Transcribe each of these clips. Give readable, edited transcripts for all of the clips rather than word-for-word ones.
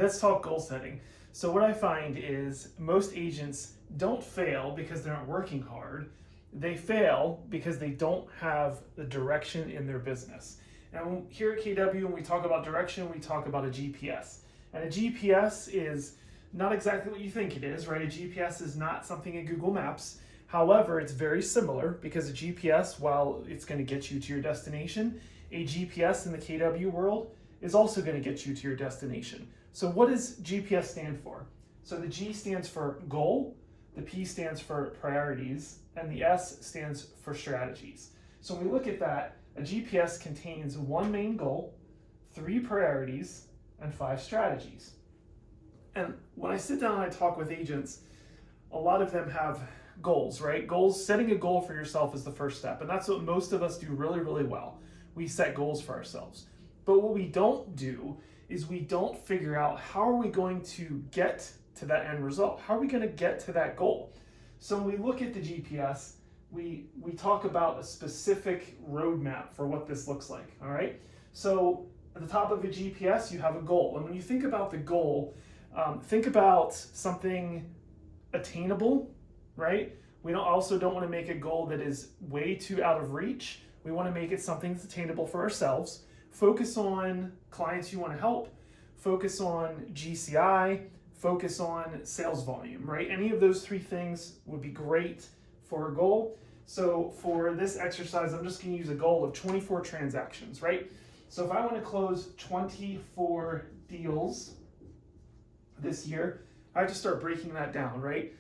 let's talk goal setting. So what I find is most agents don't fail because they're not working hard. They fail because they don't have the direction in their business. And here at KW, when we talk about direction, we talk about a GPS. And a GPS is not exactly what you think it is, right? A GPS is not something in Google Maps. However, it's very similar because a GPS, while it's going to get you to your destination, a GPS in the KW world is also going to get you to your destination. So what does GPS stand for? So the G stands for goal, the P stands for priorities, and the S stands for strategies. So when we look at that, a GPS contains one main goal, 3 priorities, and 5 strategies. And when I sit down and I talk with agents, a lot of them have goals, right? Goals, setting a goal for yourself is the first step. And that's what most of us do really, really well. We set goals for ourselves. But what we don't do is we don't figure out how are we going to get to that end result? How are we going to get to that goal? So when we look at the GPS, we talk about a specific roadmap for what this looks like, all right? So at the top of a GPS, you have a goal. And when you think about the goal, think about something attainable, right? We also don't want to make a goal that is way too out of reach. We want to make it something that's attainable for ourselves. Focus on clients you want to help. Focus on GCI. Focus on sales volume, right? Any of those 3 things would be great for a goal. So for this exercise, I'm just going to use a goal of 24 transactions, right? So if I want to close 24 deals this year, I have to start breaking that down, right?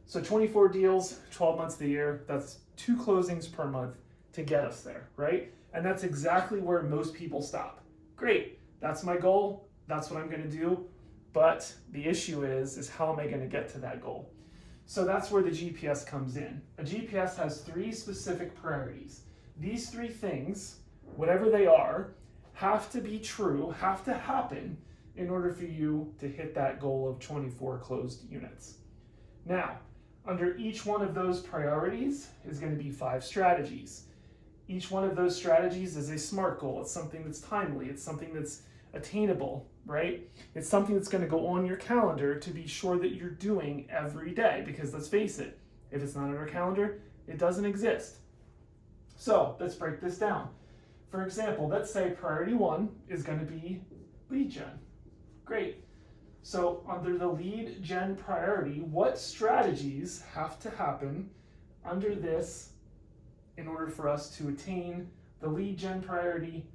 So 24 deals, 12 months of the year, that's 2 closings per month to get us there, right? And that's exactly where most people stop. Great, that's my goal, that's what I'm gonna do, but the issue is how am I gonna get to that goal? So that's where the GPS comes in. A GPS has 3 specific priorities. These 3 things, whatever they are, have to be true, have to happen in order for you to hit that goal of 24 closed units. Now, under each one of those priorities is going to be 5 strategies. Each one of those strategies is a SMART goal. It's something that's timely. It's something that's attainable, right? It's something that's going to go on your calendar to be sure that you're doing every day, because let's face it, if it's not on our calendar, it doesn't exist. So let's break this down. For example, let's say priority 1 is going to be lead gen. Great. So under the lead gen priority, what strategies have to happen under this in order for us to attain the lead gen priority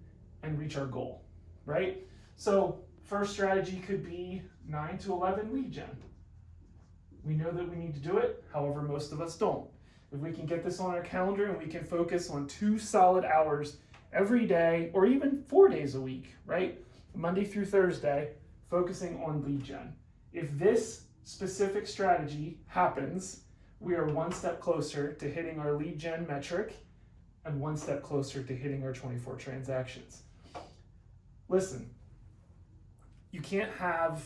and reach our goal, right? So first strategy could be 9 to 11 lead gen. We know that we need to do it, however, most of us don't. If we can get this on our calendar and we can focus on 2 solid hours every day, or even 4 days a week, right? Monday through Thursday, focusing on lead gen. If this specific strategy happens, we are 1 step closer to hitting our lead gen metric and 1 step closer to hitting our 24 transactions. Listen, you can't have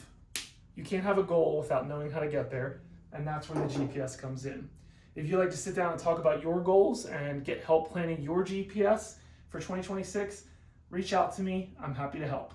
a goal without knowing how to get there, and that's where the GPS comes in. If you'd like to sit down and talk about your goals and get help planning your GPS for 2026, reach out to me. I'm happy to help.